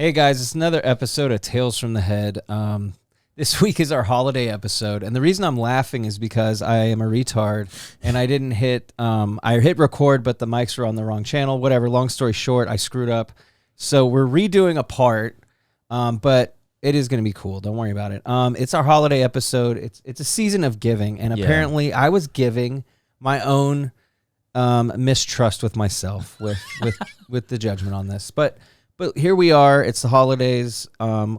Hey guys, it's another episode of Tales from the Head. This week is our holiday episode, and the reason I'm laughing is because I am a retard and I didn't hit. I hit record, but the mics were on the wrong channel. Whatever. Long story short, I screwed up. So we're redoing a part, but it is going to be cool. Don't worry about it. It's our holiday episode. It's a season of giving, and apparently I was giving my own mistrust with myself with the judgment on this, but. But here we are. It's the holidays. We're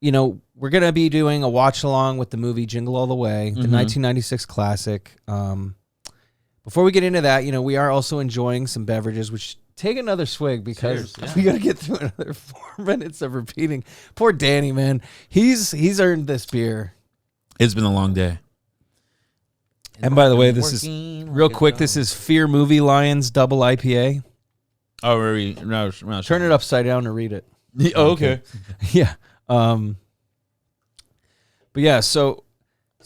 going to be doing a watch along with the movie Jingle All The Way, the 1996 classic. Before we get into that, we are also enjoying some beverages, which take another swig because we got to get through another 4 minutes of repeating. Poor Danny, man. He's earned this beer. It's been a long day. And by the way, this is real quick. This is Fear Movie Lions Double IPA. Oh, no, turn it upside down to read it. Oh, okay. Yeah. But yeah, so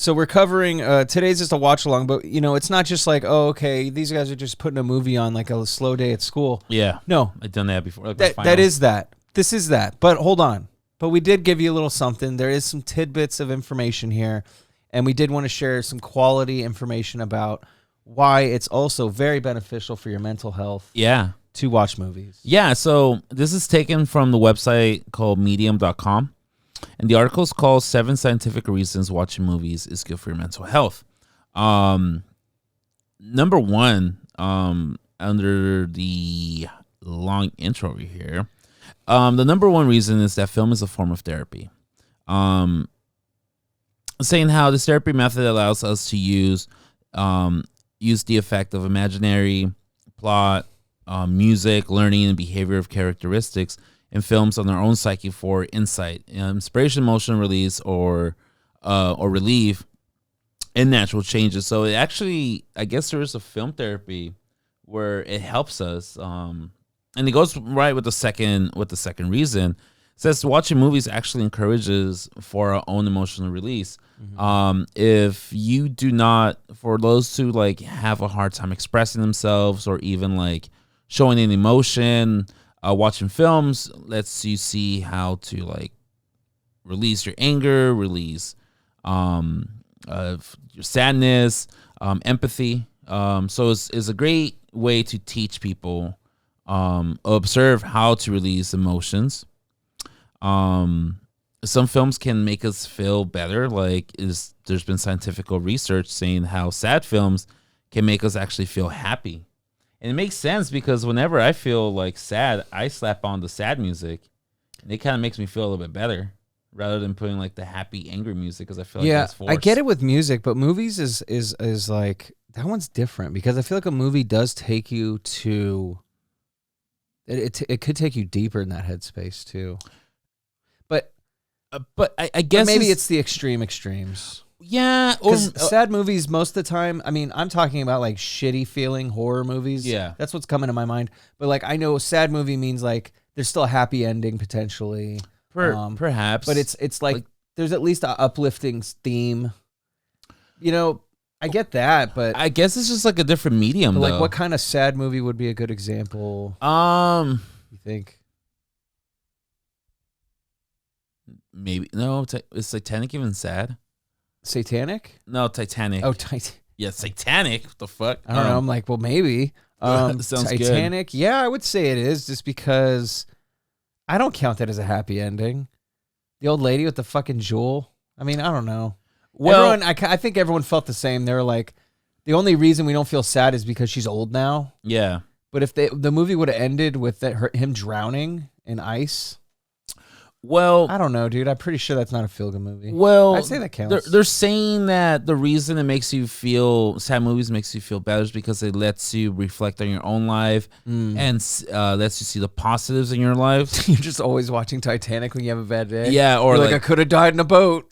we're covering today's just a watch along, but it's not just like, oh, okay, these guys are just putting a movie on like a slow day at school. Yeah. No. I've done that before. Like that is that. This is that. But hold on. But we did give you a little something. There is some tidbits of information here, and we did want to share some quality information about why it's also very beneficial for your mental health. Yeah. To watch movies. Yeah, so this is taken from the website called medium.com. And the article is called 7 Scientific Reasons Watching Movies is Good for Your Mental Health. Number one, under the long intro over here, the number one reason is that film is a form of therapy. Saying how this therapy method allows us to use the effect of imaginary plot, music, learning, and behavioral characteristics in films on their own psyche for insight, inspiration, emotional release, or relief, and natural changes. So it actually, I guess there is a film therapy where it helps us, and it goes right with the second reason. It says watching movies actually encourages for our own emotional release. If you do not, for those who like have a hard time expressing themselves or even like showing an emotion, watching films lets you see how to like release your anger, release your sadness, empathy. So it's a great way to teach people, observe how to release emotions. Some films can make us feel better. There's been scientific research saying how sad films can make us actually feel happy. And it makes sense because whenever I feel like sad, I slap on the sad music, and it kind of makes me feel a little bit better rather than putting like the happy, angry music because I feel like that's forced. I get it with music, but movies is like that one's different because I feel like a movie does take you to it could take you deeper in that headspace too. But I guess maybe it's the extremes. Yeah, because sad movies most of the time. I mean, I'm talking about like shitty feeling horror movies. Yeah, that's what's coming to my mind. But like, I know a sad movie means like there's still a happy ending potentially, perhaps. But it's like there's at least an uplifting theme. I get that, but I guess it's just like a different medium. Like, what kind of sad movie would be a good example? You think? Maybe no. Is Titanic even sad? Satanic? No, Titanic. Oh, yeah, Satanic. What the fuck? I don't know. I'm like, well, maybe. Sounds Titanic. good. Yeah, I would say it is, just because I don't count that as a happy ending. The old lady with the fucking jewel. I mean, I don't know. Well, I think everyone felt the same. They were like, the only reason we don't feel sad is because she's old now. Yeah. But if the movie would have ended with him drowning in ice. Well, I don't know, dude. I'm pretty sure that's not a feel-good movie. Well, I'd say that counts. They're saying that the reason it makes you feel sad movies makes you feel better is because it lets you reflect on your own life and lets you see the positives in your life. You're just always watching Titanic when you have a bad day. Yeah, or like I could have died in a boat,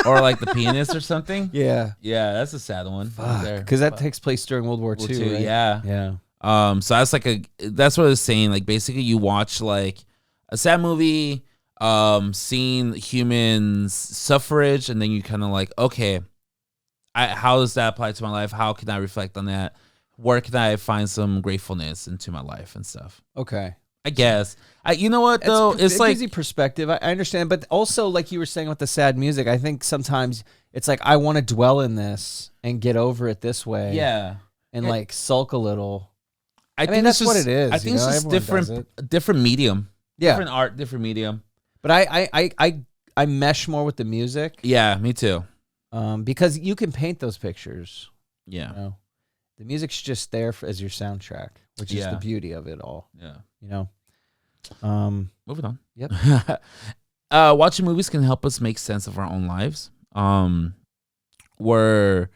or like The Pianist or something. Yeah, that's a sad one. Because that takes place during World War II. Right? Yeah. So that's that's what I was saying. Like basically, you watch like a sad movie. Seeing humans suffrage, and then you kind of like, okay, how does that apply to my life? How can I reflect on that? Where can I find some gratefulness into my life and stuff? Okay. I guess. You know what though? It's it like gives you perspective. I understand, but also like you were saying with the sad music, I think sometimes it's like I want to dwell in this and get over it this way. yeah. And like sulk a little. I mean think that's it's what just, it is. I think it's just different medium. Yeah. Different art, different medium. But I mesh more with the music. Yeah, me too. Because you can paint those pictures. Yeah. You know? The music's just there as your soundtrack, which is the beauty of it all. Yeah. You know. Moving on. Yep. Watching movies can help us make sense of our own lives. Where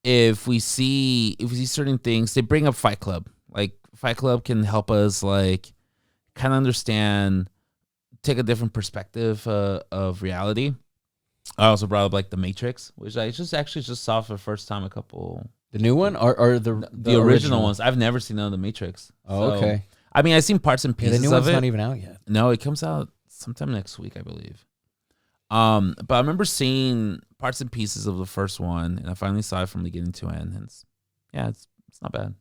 if we see certain things, they bring up Fight Club. Like Fight Club can help us like kind of understand, take a different perspective of reality. I also brought up like The Matrix, which I actually saw for the first time a couple. The new one or the original ones? I've never seen none of The Matrix. Oh, so, okay. I mean, I've seen parts and pieces the new of one's it. Not even out yet. No, it comes out sometime next week, I believe. But I remember seeing parts and pieces of the first one, and I finally saw it from beginning to end. And it's not bad.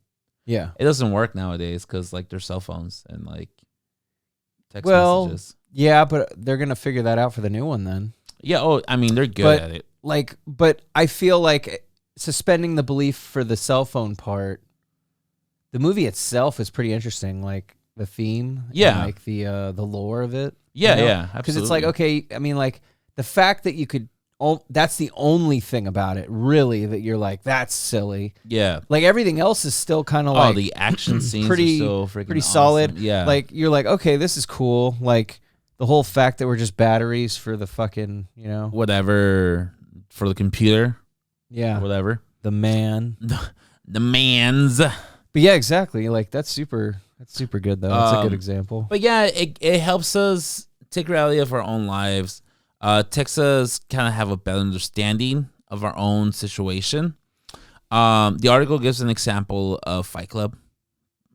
Yeah, it doesn't work nowadays because like there's cell phones and like text messages. Yeah, but they're gonna figure that out for the new one then. Yeah. Oh, I mean, they're good at it. But I feel like suspending the belief for the cell phone part. The movie itself is pretty interesting, like the theme, yeah, and like the lore of it. Yeah, you know? yeah, because it's like, okay, I mean, like the fact that you could, that's the only thing about it, really, that you're like, that's silly. Yeah, like everything else is still kind of like the action scenes pretty, are still freaking pretty awesome. solid. Yeah, like you're like, okay, this is cool. Like the whole fact that we're just batteries for the fucking, whatever for the computer. Yeah, whatever. The man, the man's. But yeah, exactly. Like that's super good though. That's a good example. But yeah, it helps us take reality of our own lives. Takes us kind of have a better understanding of our own situation. The article gives an example of Fight Club,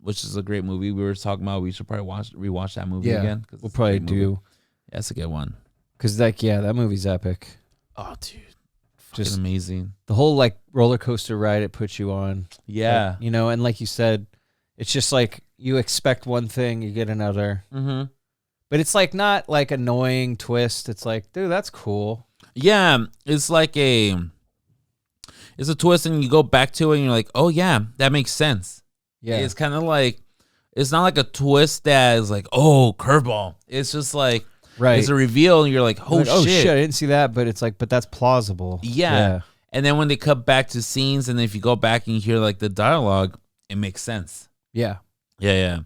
which is a great movie. We were talking about we should probably rewatch that movie again. We'll probably do. Yeah, that's a good one. Because that movie's epic. Oh, dude. Just amazing. The whole like roller coaster ride it puts you on. Yeah. Like, and like you said, it's just like you expect one thing, you get another. Mm-hmm. But it's like not like annoying twist. It's like, dude, that's cool. Yeah. It's like it's a twist and you go back to it and you're like, oh yeah, that makes sense. Yeah. It's kind of like, it's not like a twist that is like, oh, curveball. It's just like, right. It's a reveal, and you're like, oh, shit, I didn't see that, but it's like, but that's plausible. Yeah. And then when they cut back to scenes, and if you go back and you hear like the dialogue, it makes sense. Yeah. Yeah.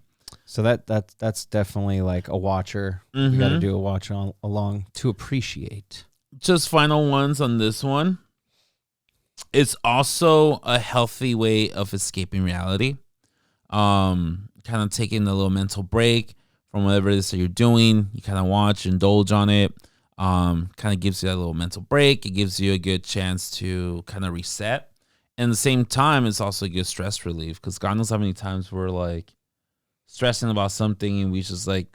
So that's definitely like a watcher. Mm-hmm. You got to do a watch along to appreciate. Just final ones on this one. It's also a healthy way of escaping reality. Kind of taking a little mental break from whatever it is that you're doing. You kind of watch, indulge on it. Kind of gives you that little mental break. It gives you a good chance to kind of reset. And at the same time, it's also a good stress relief because God knows how many times we're like stressing about something and we just like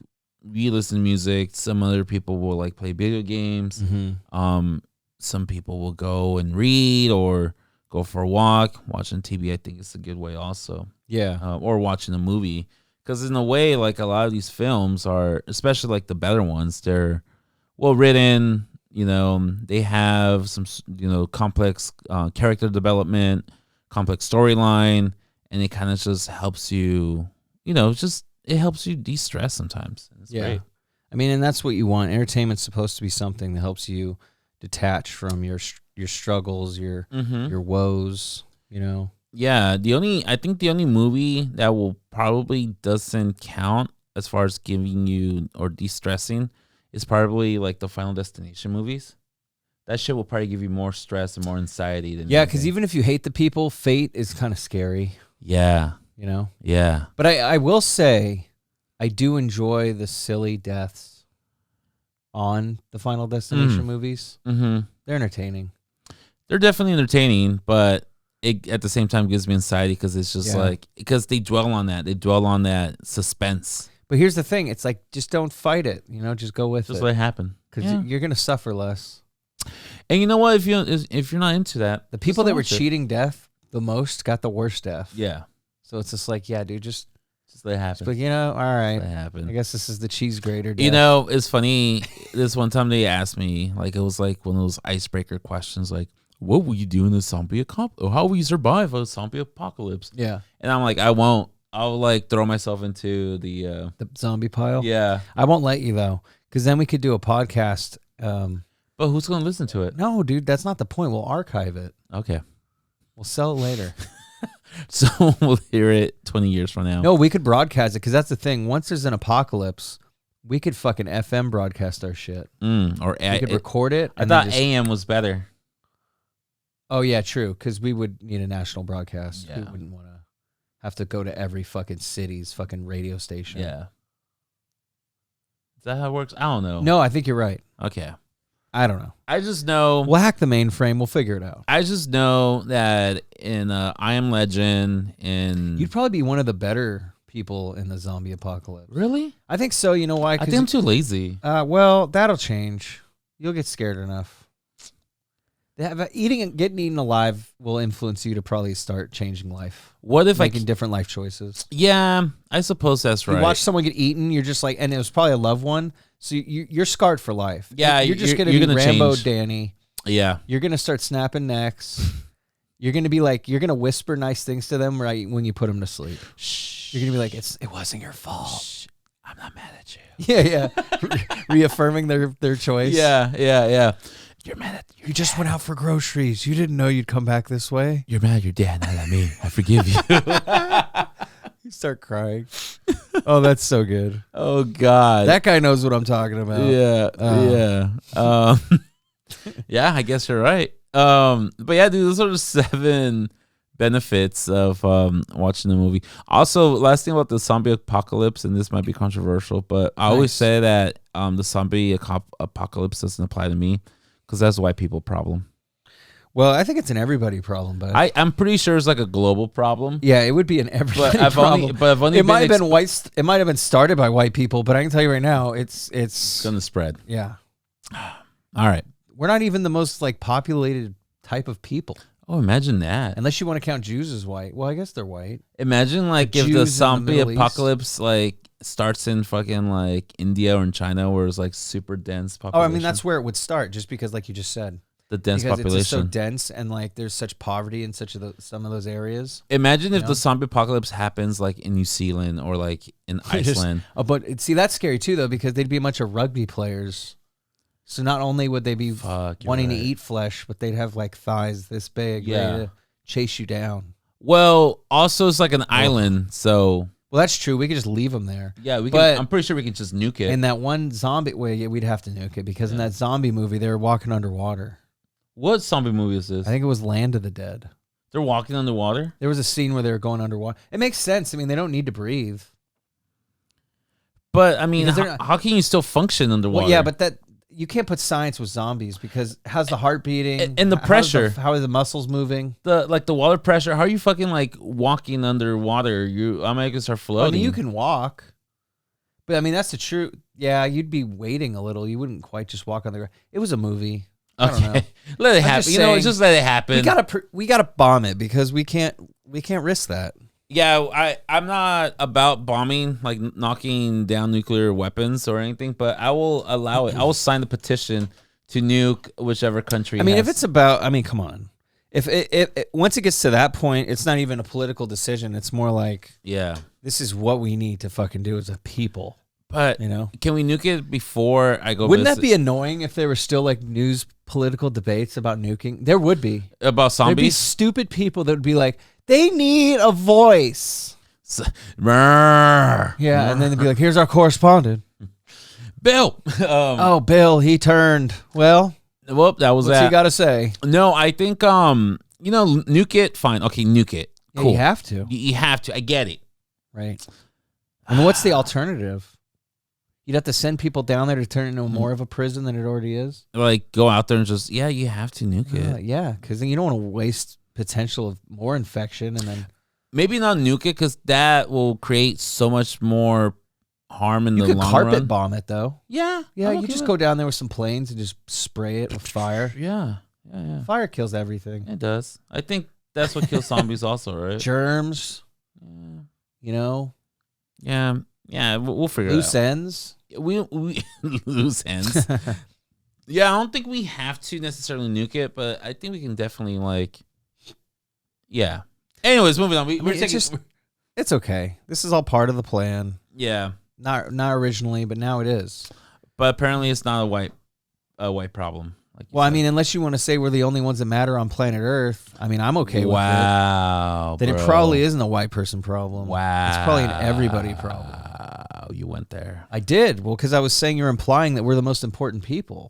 listen to music. Some other people will like play video games. Mm-hmm. Some people will go and read or go for a walk. Watching TV, I think, is a good way also. Yeah. Or watching a movie. Because in a way, like a lot of these films are, especially like the better ones, they're well written. They have some, complex character development, complex storyline, and it kind of just helps you, it helps you de-stress sometimes. It's great. I mean, and that's what you want. Entertainment's supposed to be something that helps you detach from your struggles, your woes, Yeah, I think the only movie that will probably doesn't count as far as giving you or de-stressing is probably like the Final Destination movies. That shit will probably give you more stress and more anxiety than because even if you hate the people, fate is kind of scary. Yeah. Yeah. But I will say, I do enjoy the silly deaths on the Final Destination movies. Mm-hmm. They're entertaining. They're definitely entertaining, but it at the same time gives me anxiety because it's just because they dwell on that. They dwell on that suspense. But here's the thing. It's like, just don't fight it. Just go with it. Just let it happen. Because you're going to suffer less. And you know what? If you're not into that, the people that were cheating death the most got the worst death. Yeah. So it's just like, yeah, dude, just Just let it happen. But all right. Let it happen. I guess this is the cheese grater. It's funny. This one time they asked me, like, it was like one of those icebreaker questions, like, what will you do in a zombie apocalypse? Or how will you survive a zombie apocalypse? Yeah. And I'm like, I won't. I'll like throw myself into the zombie pile. Yeah. I won't let you though, because then we could do a podcast. But who's gonna listen to it? No, dude, that's not the point. We'll archive it. Okay. We'll sell it later. So we'll hear it 20 years from now. No, we could broadcast it because that's the thing. Once there's an apocalypse, we could fucking FM broadcast our shit. Or we could record it. I thought AM was better. Oh yeah, true. Because we would need a national broadcast. Yeah. We wouldn't want to have to go to every fucking city's fucking radio station. Yeah. Is that how it works? I don't know. No, I think you're right. Okay. I don't know. I just know. We'll hack the mainframe. We'll figure it out. I just know that in I Am Legend, you'd probably be one of the better people in the zombie apocalypse. Really? I think so. You know why? I think I'm too lazy. Well, that'll change. You'll get scared enough. Getting eaten alive will influence you to probably start changing life. What if making different life choices? Yeah, I suppose that's right. You watch someone get eaten, you're just like, and it was probably a loved one, so you're scarred for life. Yeah, you're just gonna be Rambo change. Danny. Yeah, you're gonna start snapping necks. You're gonna be like, you're gonna whisper nice things to them right when you put them to sleep. Shh. You're gonna be like, it wasn't your fault. Shh. I'm not mad at you. Yeah. Reaffirming their choice. Yeah. You're mad at you just went out for groceries. You didn't know you'd come back this way. You're mad at your dad, not at me. I forgive you. You start crying. Oh, that's so good. Oh God, that guy knows what I'm talking about. Yeah. Yeah, I guess you're right. But yeah, dude, those are the 7 benefits of watching the movie. Also, last thing about the zombie apocalypse, and this might be controversial, but I always say that the zombie apocalypse doesn't apply to me because that's a white people problem. Well, I think it's an everybody problem, but I'm pretty sure it's like a global problem. Yeah, it would be an everybody problem. I've only it might have been white. It might have been started by white people, but I can tell you right now, it's gonna spread. Yeah. All right. We're not even the most like populated type of people. Oh, imagine that. Unless you want to count Jews as white. Well, I guess they're white. Imagine like if the zombie apocalypse like starts in fucking like India or in China where it's like super dense population. Oh, I mean that's where it would start, just because like you just said. The dense because population. It's just so dense and like there's such poverty in some of those areas. Imagine if the zombie apocalypse happens like in New Zealand or like in Iceland. But see, that's scary too though, because they'd be a bunch of rugby players. So not only would they be wanting to eat flesh, but they'd have like thighs this big, ready to chase you down. Well, also it's like an island, so. Well, that's true. We could just leave them there. Yeah, we can. I'm pretty sure we can just nuke it. In that one zombie way, we'd have to nuke it because in that zombie movie, they were walking underwater. What zombie movie is this? I think it was Land of the Dead. They're walking underwater? There was a scene where they were going underwater. It makes sense. I mean, they don't need to breathe. But, I mean, how can you still function underwater? Well, yeah, but you can't put science with zombies because how's the heart beating? And the pressure. How are the muscles moving? The water pressure. How are you fucking, like, walking underwater? I might start floating. I mean, you can walk. But, I mean, that's the truth. Yeah, you'd be waiting a little. You wouldn't quite just walk on the ground. It was a movie. I don't know. Let it happen. Just let it happen. We gotta bomb it because we can't risk that. Yeah, I'm not about bombing, like knocking down nuclear weapons or anything, but I will allow it. I will sign the petition to nuke whichever country. I mean, if it's about, I mean, come on. If it once it gets to that point, it's not even a political decision. It's more like, this is what we need to fucking do as a people. But can we nuke it before I go? Wouldn't that be annoying if there were still like political debates about nuking? There would be about zombies. There'd be stupid people that would be like, they need a voice. Yeah, and then they'd be like, here's our correspondent, Bill. Bill, he turned. Well, that was what's that. What's he got to say? No, I think nuke it. Fine, okay, nuke it. Cool. Yeah, you have to. You have to. I get it. Right. I mean, what's the alternative? You'd have to send people down there to turn it into more of a prison than it already is. Like go out there and just you have to nuke it. Yeah, because then you don't want to waste potential of more infection, and then maybe not nuke it because that will create so much more harm in the long run. You could carpet bomb it though. Yeah. You just go down there with some planes and just spray it with fire. Yeah. Fire kills everything. It does. I think that's what kills zombies also, right? Germs. Yeah, we'll figure Loose it out. ends. We loose ends. Yeah, I don't think we have to necessarily nuke it, but I think we can definitely yeah. Anyways, moving on. We're taking. It's okay. This is all part of the plan. Yeah, Not originally, but now it is. but apparently it's not a white problem. Well, I mean, unless you want to say we're the only ones that matter on planet Earth, I mean, I'm okay with it. Wow. Then it probably isn't a white person problem. Wow. It's probably an everybody problem. Wow, you went there. I did. Well, because I was saying you're implying that we're the most important people.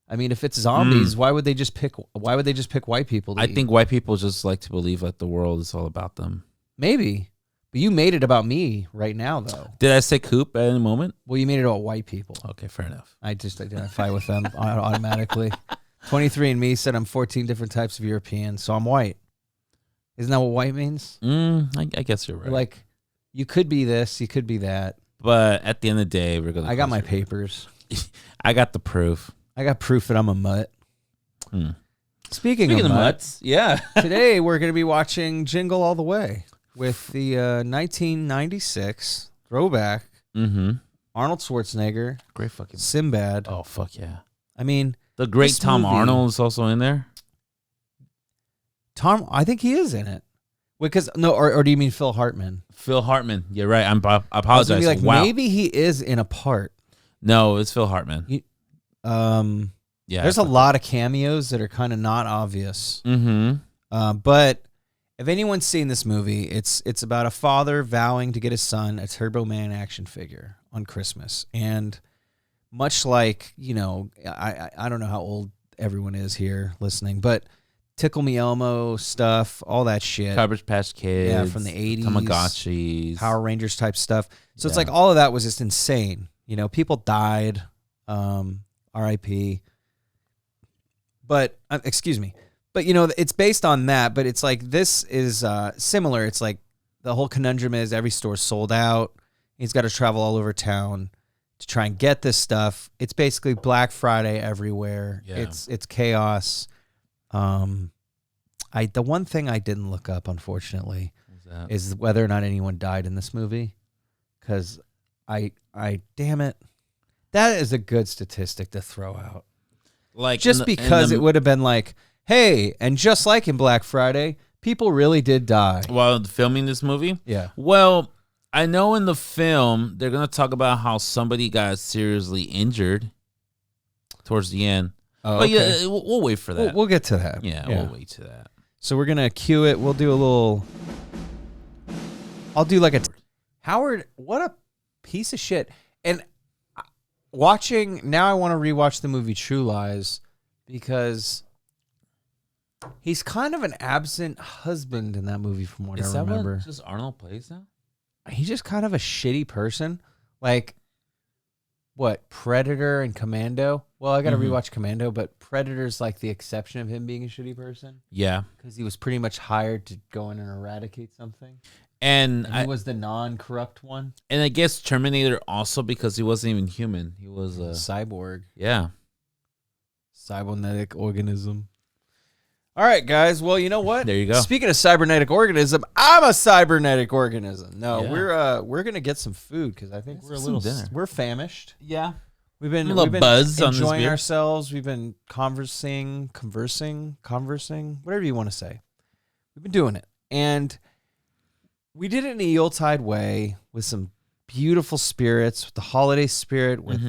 I mean, if it's zombies, why would they just pick white people to I eat? think white people just like to believe that the world is all about them. Maybe. But you made it about me right now, though. Did I say Coop at any moment? Well, you made it about white people. Okay, fair enough. I just identify with them automatically. 23andMe said I'm 14 different types of European, so I'm white. Isn't that what white means? I guess you're right. Like, you could be this, you could be that. But at the end of the day, we're gonna. I got my papers. I got the proof. I got proof that I'm a mutt. Speaking of of mutts, yeah. Today we're going to be watching Jingle All The Way with the 1996 throwback Arnold Schwarzenegger, Great fucking Sinbad. Oh fuck yeah! I mean, the great this Tom movie- Arnold is also in there. Tom, I think he is in it. Because no, or do you mean Phil Hartman? Phil Hartman. You're right. I I was gonna apologize. be like, Wow. maybe he is in a part. No, it's Phil Hartman. Yeah. There's a lot of cameos that are kind of not obvious. Mm-hmm. But if anyone's seen this movie, it's about a father vowing to get his son a Turbo Man action figure on Christmas. And much like, I don't know how old everyone is here listening, but Tickle Me Elmo stuff, all that shit. Cabbage Patch Kids. Yeah, from the 80s. Tamagotchis. Power Rangers type stuff. So it's like all of that was just insane. People died. R.I.P. But, excuse me. But, it's based on that. But it's like this is similar. It's like the whole conundrum is every store's sold out. He's got to travel all over town to try and get this stuff. It's basically Black Friday everywhere. Yeah. It's chaos. The one thing I didn't look up, unfortunately, is whether or not anyone died in this movie. Because damn it, that is a good statistic to throw out. Like just because it would have been like, hey, and just like in Black Friday, people really did die while filming this movie. Yeah. Well, I know in the film they're gonna talk about how somebody got seriously injured towards the end. Oh, but okay. yeah, we'll wait for that. We'll get to that. Yeah, we'll wait to that. So we're gonna cue it. We'll do a little. I'll do like a Howard. What a piece of shit. And watching now, I want to rewatch the movie True Lies because he's kind of an absent husband in that movie, from what I remember. What just Arnold plays now? He's just kind of a shitty person. Like, what, Predator and Commando? Well, I got to rewatch Commando, but Predator's like the exception of him being a shitty person. Yeah. Because he was pretty much hired to go in and eradicate something. And he was the non-corrupt one. And I guess Terminator also because he wasn't even human. He was a cyborg. Yeah. Cybernetic organism. All right, guys. Well, you know what? There you go. Speaking of cybernetic organism, I'm a cybernetic organism. No, Yeah. we're gonna get some food because I think we're famished. Yeah. We've been buzz on this enjoying beer. ourselves. We've been conversing, whatever you want to say. We've been doing it, and we did it in a Yuletide way with some beautiful spirits, with the holiday spirit, with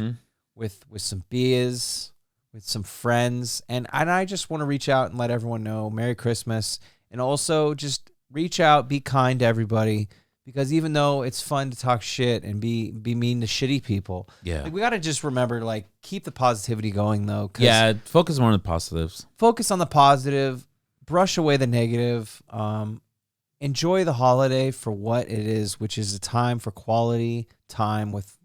some beers, with some friends, and I just want to reach out and let everyone know Merry Christmas, and also just reach out, be kind to everybody. Because even though it's fun to talk shit and be mean to shitty people, we got to just remember, keep the positivity going, though. Yeah, focus more on the positives. Focus on the positive, brush away the negative, enjoy the holiday for what it is, which is a time for quality time with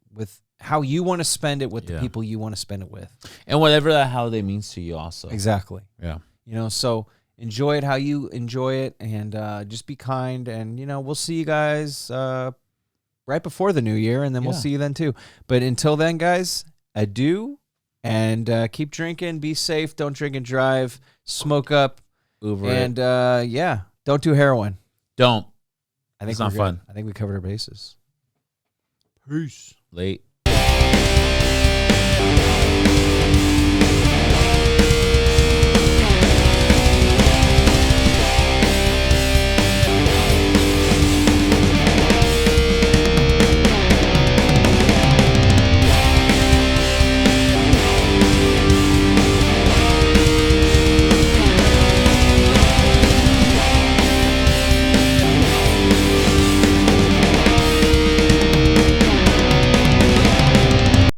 how you want to spend it with the people you want to spend it with. And whatever that holiday means to you also. Exactly. Yeah. So enjoy it how you enjoy it, and just be kind. And, we'll see you guys right before the new year, and then we'll see you then too. But until then, guys, adieu, and keep drinking. Be safe. Don't drink and drive. Smoke up. Uber and don't do heroin. Don't. I think it's not good. fun. I think we covered our bases. Peace. Late.